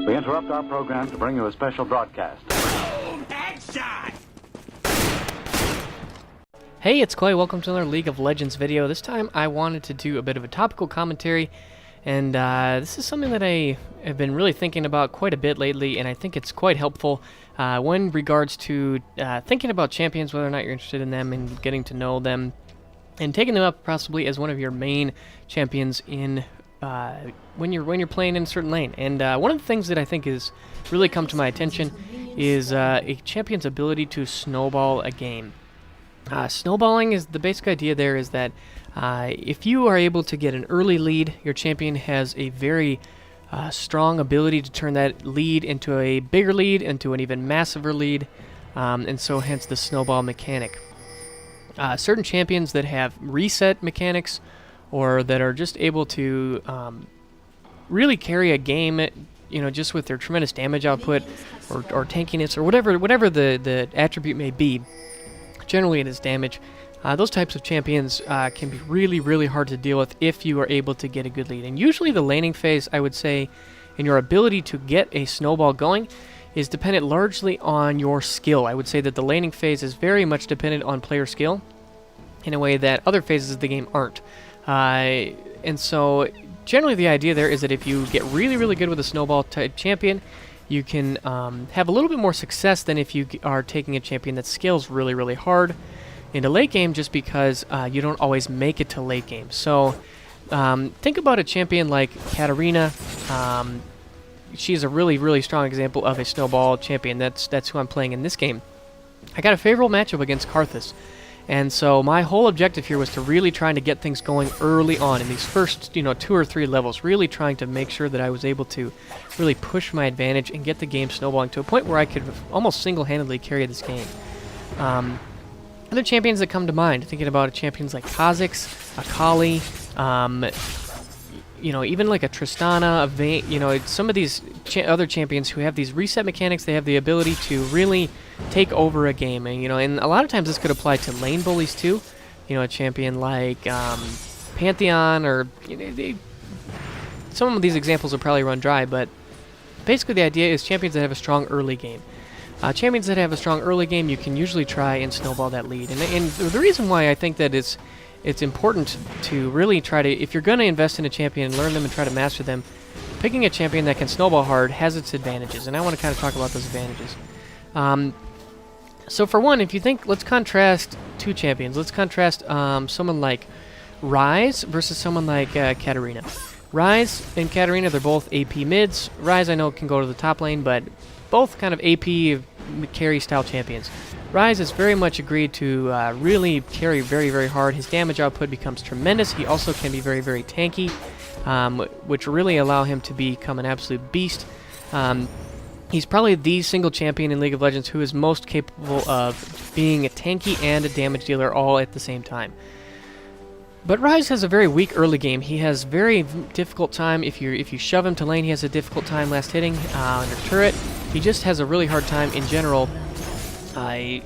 We interrupt our program to bring you a special broadcast. Boom! Headshot! Hey, it's Clay. Welcome to another League of Legends video. This time I wanted to do a bit of a topical commentary, and this is something that I have been really thinking about quite a bit lately, and I think it's quite helpful when regards to thinking about champions, whether or not you're interested in them and getting to know them, and taking them up possibly as one of your main champions in when you're playing in a certain lane. And one of the things that I think is really come to my attention is a champion's ability to snowball a game. Snowballing is the basic idea there is that if you are able to get an early lead, your champion has a very strong ability to turn that lead into a bigger lead, into an even massiver lead, and so hence the snowball mechanic. Certain champions that have reset mechanics or that are just able to really carry a game, just with their tremendous damage output or tankiness or whatever the attribute may be. Generally it is damage. Those types of champions can be really, really hard to deal with if you are able to get a good lead. And usually the laning phase, I would say, in your ability to get a snowball going is dependent largely on your skill. I would say that the laning phase is very much dependent on player skill in a way that other phases of the game aren't. And so generally the idea there is that if you get really, really good with a snowball type champion, you can have a little bit more success than if you are taking a champion that scales really, really hard into late game, just because you don't always make it to late game. So think about a champion like Katarina. She's a really, really strong example of a snowball champion. That's who I'm playing in this game. I got a favorable matchup against Karthus. And so my whole objective here was to really trying to get things going early on in these first, 2 or 3 levels, really trying to make sure that I was able to really push my advantage and get the game snowballing to a point where I could almost single-handedly carry this game. Other champions that come to mind, thinking about champions like Kha'Zix, Akali, even like a Tristana, a Vayne, some of these other champions who have these reset mechanics. They have the ability to really take over a game, and a lot of times this could apply to lane bullies too. A champion like Pantheon, or some of these examples will probably run dry, but basically the idea is champions that have a strong early game. Champions that have a strong early game, you can usually try and snowball that lead. And the reason why I think that it's important to really try to, if you're going to invest in a champion and learn them and try to master them, picking a champion that can snowball hard has its advantages, and I want to kind of talk about those advantages. So for one, if you think, let's contrast 2 champions. Let's contrast someone like Ryze versus someone like Katarina. Ryze and Katarina, they're both AP mids. Ryze, I know, can go to the top lane, but both kind of AP carry style champions. Ryze is very much agreed to really carry very, very hard. His damage output becomes tremendous. He also can be very, very tanky, which really allow him to become an absolute beast. He's probably the single champion in League of Legends who is most capable of being a tanky and a damage dealer all at the same time. But Ryze has a very weak early game. He has very difficult time. If you shove him to lane, he has a difficult time last hitting under turret. He just has a really hard time in general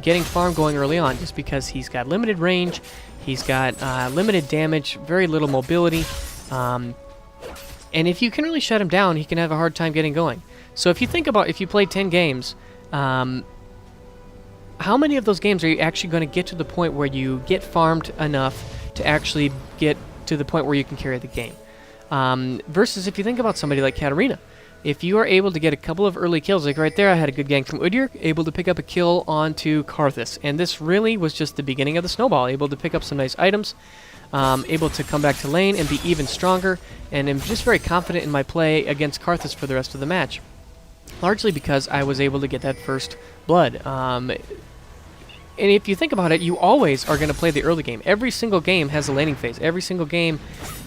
getting farm going early on, just because he's got limited range, he's got limited damage, very little mobility, and if you can really shut him down, he can have a hard time getting going. So if you think about, if you play 10 games, how many of those games are you actually going to get to the point where you get farmed enough to actually get to the point where you can carry the game? Versus if you think about somebody like Katarina. If you are able to get a couple of early kills, like right there, I had a good gank from Udyr, able to pick up a kill onto Karthus. And this really was just the beginning of the snowball, able to pick up some nice items, able to come back to lane and be even stronger, and I'm just very confident in my play against Karthus for the rest of the match. Largely because I was able to get that first blood. And if you think about it, you always are going to play the early game. Every single game has a laning phase. Every single game,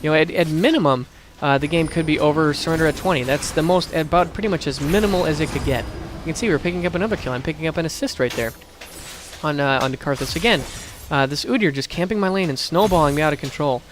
at minimum, the game could be over surrender at 20. That's the most, about pretty much as minimal as it could get. You can see we're picking up another kill. I'm picking up an assist right there on the Karthus again. This Udyr just camping my lane and snowballing me out of control.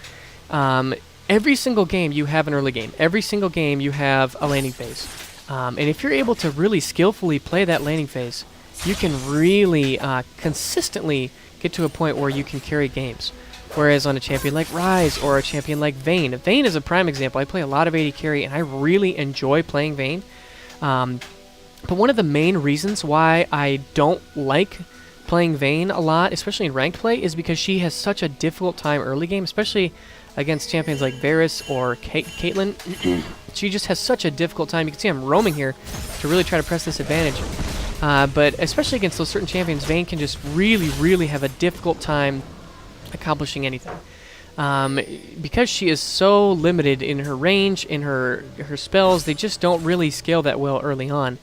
Every single game you have an early game. Every single game you have a laning phase. And if you're able to really skillfully play that laning phase, you can really consistently get to a point where you can carry games. Whereas on a champion like Ryze or a champion like Vayne. Vayne is a prime example. I play a lot of AD carry, and I really enjoy playing Vayne. But one of the main reasons why I don't like playing Vayne a lot, especially in ranked play, is because she has such a difficult time early game, especially against champions like Varus or Caitlyn. She just has such a difficult time. You can see I'm roaming here to really try to press this advantage. But especially against those certain champions, Vayne can just really, really have a difficult time accomplishing anything. Because she is so limited in her range, in her spells, they just don't really scale that well early on.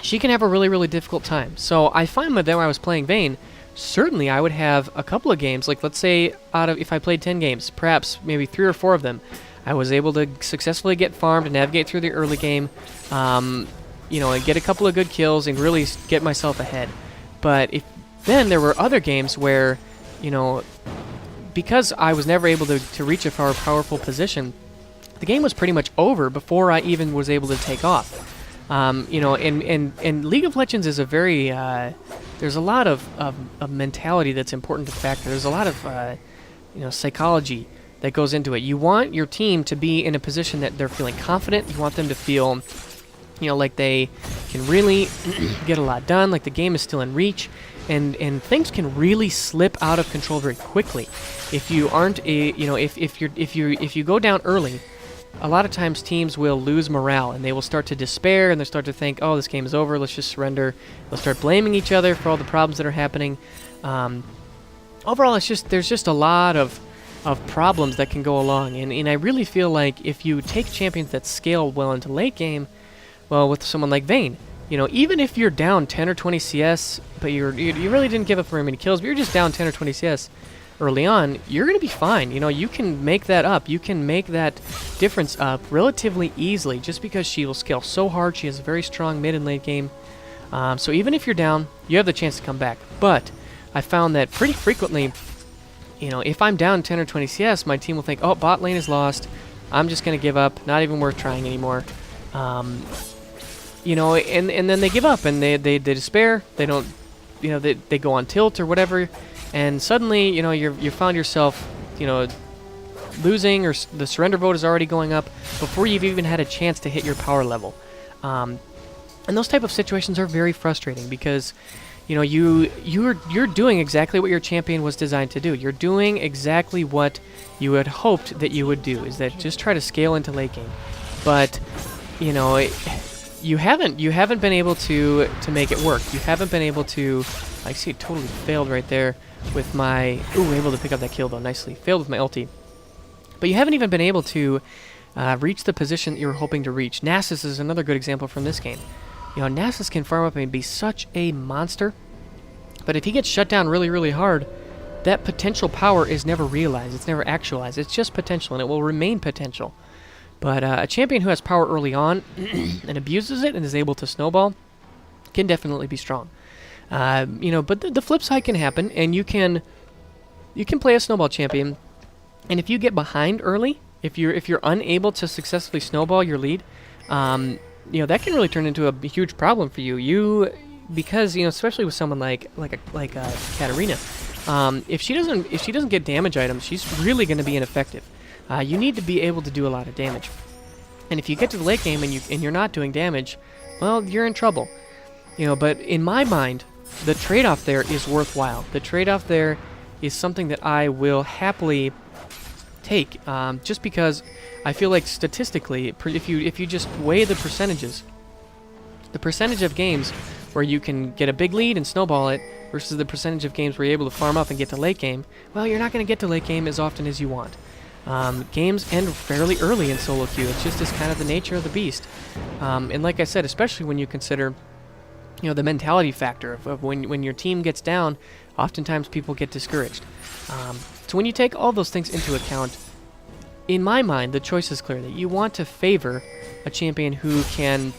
She can have a really, really difficult time. So I find that when I was playing Vayne, certainly I would have a couple of games, like let's say if I played 10 games, perhaps maybe 3 or 4 of them, I was able to successfully get farmed and navigate through the early game, and get a couple of good kills and really get myself ahead. But then there were other games where, because I was never able to reach a powerful position, the game was pretty much over before I even was able to take off. And League of Legends is a very, there's a lot of mentality that's important to factor. There's a lot of, psychology that goes into it. You want your team to be in a position that they're feeling confident. You want them to feel, like they can really get a lot done, like the game is still in reach, and things can really slip out of control very quickly. If you aren't if you go down early, a lot of times teams will lose morale and they will start to despair and they'll start to think, oh, this game is over, let's just surrender. They'll start blaming each other for all the problems that are happening. Overall, there's just a lot of problems that can go along, and I really feel like if you take champions that scale well into late game, well, with someone like Vayne, even if you're down 10 or 20 CS, but you really didn't give up very many kills, but you're just down 10 or 20 CS early on, you're going to be fine. You can make that up. You can make that difference up relatively easily just because she will scale so hard. She has a very strong mid and late game. So even if you're down, you have the chance to come back. But I found that pretty frequently, if I'm down 10 or 20 CS, my team will think, oh, bot lane is lost. I'm just going to give up. Not even worth trying anymore. And then they give up and they despair. They don't, they go on tilt or whatever. And suddenly, you found yourself, losing, or the surrender vote is already going up before you've even had a chance to hit your power level. And those type of situations are very frustrating because, you're doing exactly what your champion was designed to do. You're doing exactly what you had hoped that you would do, is that just try to scale into late game. But, you haven't been able to make it work. You haven't been able to. I see it totally failed right there with my... Ooh, able to pick up that kill, though, nicely. Failed with my ulti. But you haven't even been able to reach the position that you were hoping to reach. Nasus is another good example from this game. Nasus can farm up and be such a monster, but if he gets shut down really, really hard, that potential power is never realized. It's never actualized. It's just potential, and it will remain potential. But a champion who has power early on and abuses it and is able to snowball can definitely be strong. But the flip side can happen, and you can play a snowball champion, and if you get behind early, if you're unable to successfully snowball your lead, that can really turn into a huge problem for you. Because especially with someone like Katarina, if she doesn't get damage items, she's really going to be ineffective. You need to be able to do a lot of damage, and if you get to the late game and you're not doing damage, well, you're in trouble. But in my mind, the trade-off there is worthwhile. The trade-off there is something that I will happily take, just because I feel like statistically, if you just weigh the percentages, the percentage of games where you can get a big lead and snowball it versus the percentage of games where you're able to farm up and get to late game, well, you're not going to get to late game as often as you want. Games end fairly early in solo queue. It's just kind of the nature of the beast. And like I said, especially when you consider the mentality factor of when your team gets down, oftentimes people get discouraged. So when you take all those things into account, in my mind, the choice is clear that you want to favor a champion who can,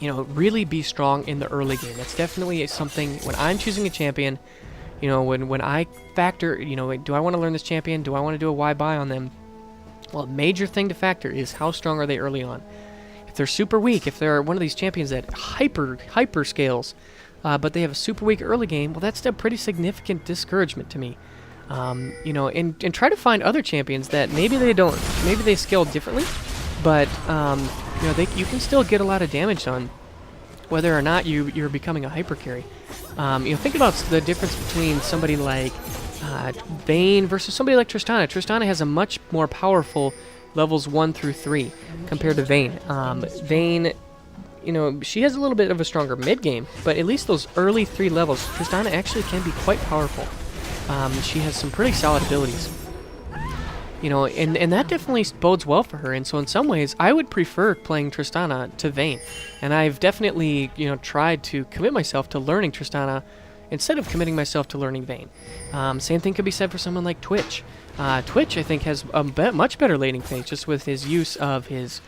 really be strong in the early game. That's definitely something when I'm choosing a champion. When I factor, do I want to learn this champion? Do I want to do a why buy on them? Well, a major thing to factor is how strong are they early on. If they're super weak, if they're one of these champions that hyper scales, but they have a super weak early game, well, that's a pretty significant discouragement to me. And try to find other champions that maybe they scale differently, but you can still get a lot of damage done, whether or not you're becoming a hyper carry. Think about the difference between somebody like Vayne versus somebody like Tristana. Tristana has a much more powerful levels 1 through 3 compared to Vayne. Vayne, she has a little bit of a stronger mid game, but at least those early 3 levels, Tristana actually can be quite powerful. She has some pretty solid abilities. And that definitely bodes well for her. And so in some ways, I would prefer playing Tristana to Vayne. And I've definitely, tried to commit myself to learning Tristana instead of committing myself to learning Vayne. Same thing could be said for someone like Twitch. Twitch, I think, has a much better laning phase just with his use of his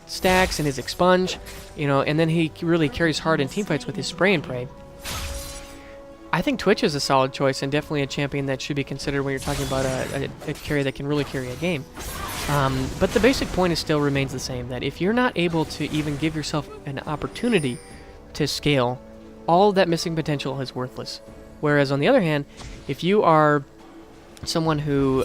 stacks and his expunge, and then he really carries hard in teamfights with his spray and pray. I think Twitch is a solid choice and definitely a champion that should be considered when you're talking about a carry that can really carry a game. But the basic point still remains the same, that if you're not able to even give yourself an opportunity to scale, all that missing potential is worthless. Whereas on the other hand, if you are someone who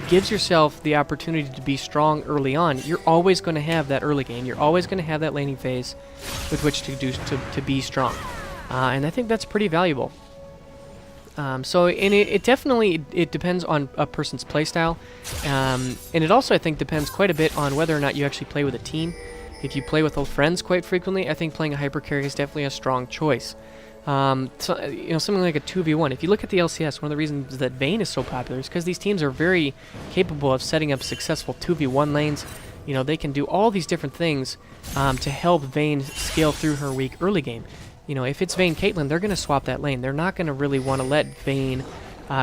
gives yourself the opportunity to be strong early on, you're always going to have that early game. You're always going to have that laning phase with which to be strong. And I think that's pretty valuable. It definitely depends on a person's playstyle, and it also, I think, depends quite a bit on whether or not you actually play with a team. If you play with old friends quite frequently, I think playing a hyper carry is definitely a strong choice. Something like a 2v1. If you look at the LCS, one of the reasons that Vayne is so popular is because these teams are very capable of setting up successful 2v1 lanes. They can do all these different things to help Vayne scale through her weak early game. If it's Vayne Caitlyn, they're going to swap that lane. They're not going to really want to let Vayne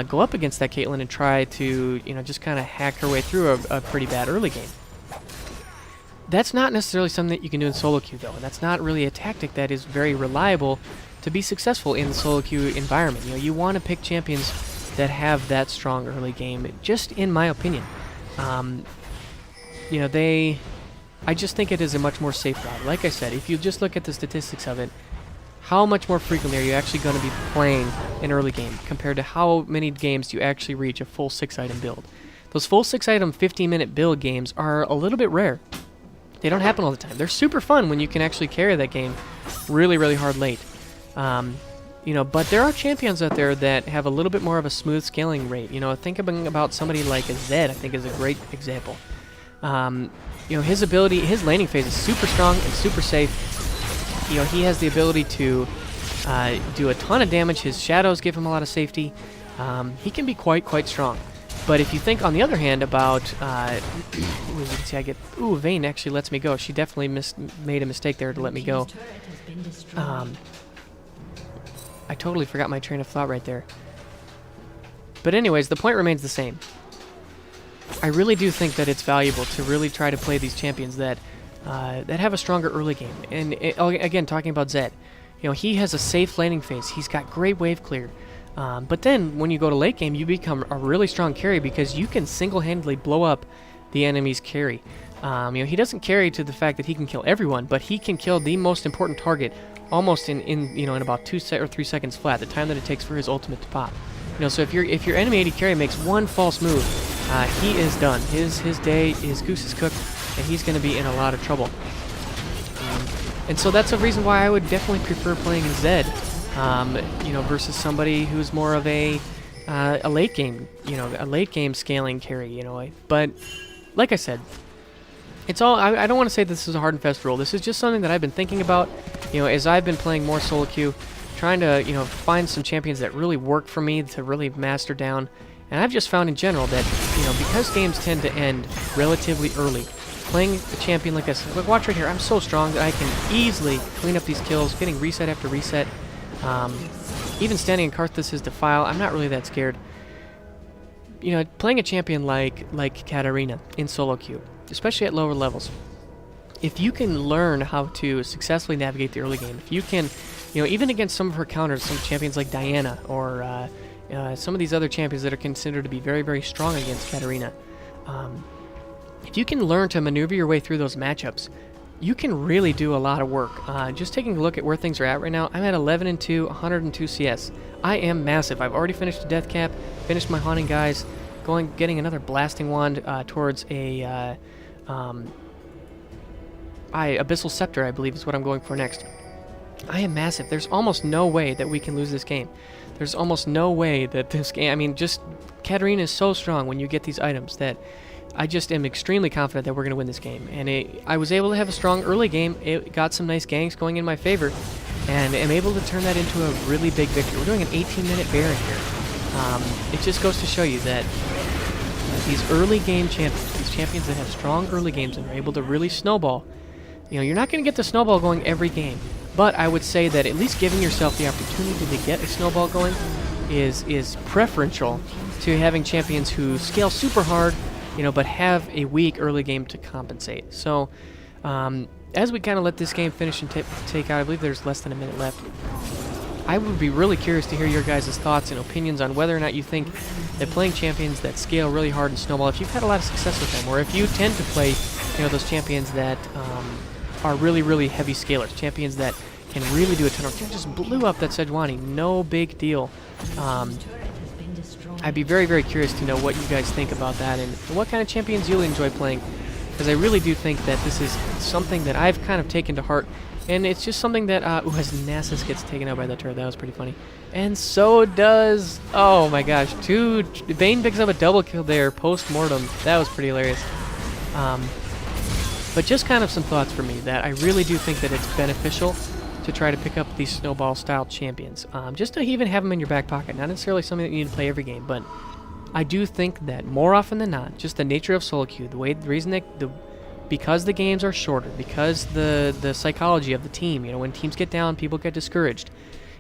go up against that Caitlyn and try to, just kind of hack her way through a pretty bad early game. That's not necessarily something that you can do in solo queue, though. That's not really a tactic that is very reliable to be successful in the solo queue environment. You want to pick champions that have that strong early game, just in my opinion. I just think it is a much more safe route. Like I said, if you just look at the statistics of it, how much more frequently are you actually going to be playing an early game compared to how many games do you actually reach a full 6-item build? Those full 6-item 15-minute build games are a little bit rare. They don't happen all the time. They're super fun when you can actually carry that game really, really hard late. But there are champions out there that have a little bit more of a smooth scaling rate. Think about somebody like a Zed, I think, is a great example. His ability, his laning phase is super strong and super safe. He has the ability to do a ton of damage. His shadows give him a lot of safety. He can be quite strong. But if you think, on the other hand, about... Vayne actually lets me go. She definitely made a mistake there to let me go. I totally forgot my train of thought right there. But anyways, the point remains the same. I really do think that it's valuable to really try to play these champions that have a stronger early game. And again, talking about Zed, he has a safe laning phase. He's got great wave clear. But then when you go to late game, you become a really strong carry because you can single-handedly blow up the enemy's carry. He doesn't carry to the fact that he can kill everyone, but he can kill the most important target almost in about 2 or 3 seconds flat, the time that it takes for his ultimate to pop. So if your enemy AD carry makes one false move, he is done. His goose is cooked, and he's going to be in a lot of trouble. And so that's a reason why I would definitely prefer playing Zed, versus somebody who's more of a late game, a late game scaling carry, But like I said, it's all. I don't want to say this is a hard and fast rule. This is just something that I've been thinking about, as I've been playing more solo queue, trying to, find some champions that really work for me to really master down. And I've just found in general that, because games tend to end relatively early, playing a champion like this, like watch right here, I'm so strong that I can easily clean up these kills, getting reset after reset. Even standing in Karthus' Defile, I'm not really that scared. Playing a champion like Katarina in solo queue, especially at lower levels, if you can learn how to successfully navigate the early game, if you can, even against some of her counters, some champions like Diana or some of these other champions that are considered to be very, very strong against Katarina, if you can learn to maneuver your way through those matchups, you can really do a lot of work. Just taking a look at where things are at right now, I'm at 11-2, 102 CS. I am massive. I've already finished the death cap, finished my haunting guys, getting another blasting wand towards a Abyssal Scepter, I believe is what I'm going for next. I am massive. There's almost no way that we can lose this game. There's almost no way that this game... I mean, just... Katarina is so strong when you get these items that I just am extremely confident that we're going to win this game. And I was able to have a strong early game. It got some nice ganks going in my favor. And am able to turn that into a really big victory. We're doing an 18-minute Baron here. It just goes to show you that these early game champions, these champions that have strong early games and are able to really snowball, you know, you're not going to get the snowball going every game. But I would say that at least giving yourself the opportunity to get a snowball going is preferential to having champions who scale super hard, you know, but have a weak early game to compensate. So as we kind of let this game finish and take out, I believe there's less than a minute left. I would be really curious to hear your guys' thoughts and opinions on whether or not you think that playing champions that scale really hard in Snowball, if you've had a lot of success with them, or if you tend to play, you know, those champions that are really, really heavy scalers, champions that can really do a ton of... Just blew up that Sejuani, no big deal. I'd be very, very curious to know what you guys think about that and what kind of champions you'll enjoy playing, because I really do think that this is something that I've kind of taken to heart, and it's just something that... as Nasus gets taken out by the turret, that was pretty funny. And so does... Oh my gosh, Bane picks up a double kill there, post-mortem. That was pretty hilarious. But just kind of some thoughts for me that I really do think that it's beneficial to try to pick up these Snowball-style champions. Just to even have them in your back pocket. Not necessarily something that you need to play every game, but I do think that more often than not, just the nature of solo queue, the reason that because the games are shorter, because the psychology of the team, you know, when teams get down, people get discouraged,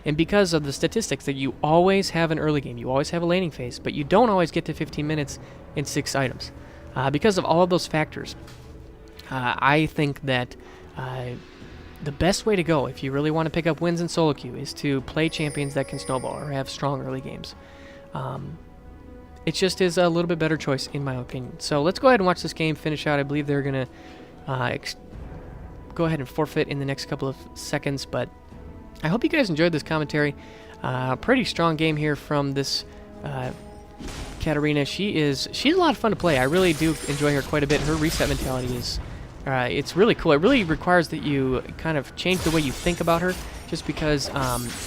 and because of the statistics that you always have an early game, you always have a laning phase, but you don't always get to 15 minutes in 6 items. Because of all of those factors, I think that the best way to go, if you really want to pick up wins in solo queue, is to play champions that can snowball or have strong early games. It just is a little bit better choice, in my opinion. So let's go ahead and watch this game finish out. I believe they're going to go ahead and forfeit in the next couple of seconds, but I hope you guys enjoyed this commentary. Pretty strong game here from this Katarina. She's a lot of fun to play. I really do enjoy her quite a bit. Her reset mentality is... it's really cool. It really requires that you kind of change the way you think about her, just because,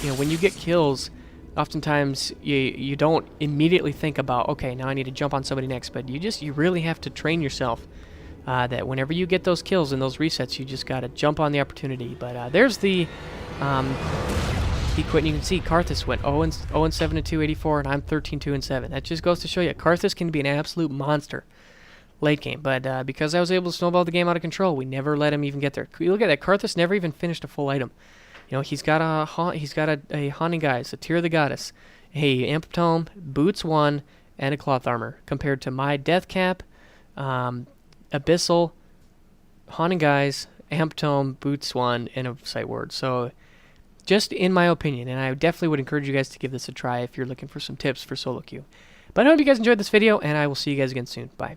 you know, when you get kills, oftentimes you don't immediately think about, okay, now I need to jump on somebody next, but you really have to train yourself that whenever you get those kills and those resets, you just got to jump on the opportunity. But there's the quit, and you can see Karthus went 0-7 to 284, and I'm 13-2-7. That just goes to show you, Karthus can be an absolute monster late game, but because I was able to snowball the game out of control, we never let him even get there. You look at that, Karthus never even finished a full item. You know, he's got a Haunting Guise, a Tear of the Goddess, a Amp Tome, Boots 1, and a Cloth Armor, compared to my Death Cap, Abyssal, Haunting Guise, Amp Tome, Boots 1, and a Sight Ward. So, just in my opinion, and I definitely would encourage you guys to give this a try if you're looking for some tips for solo queue. But I hope you guys enjoyed this video, and I will see you guys again soon. Bye.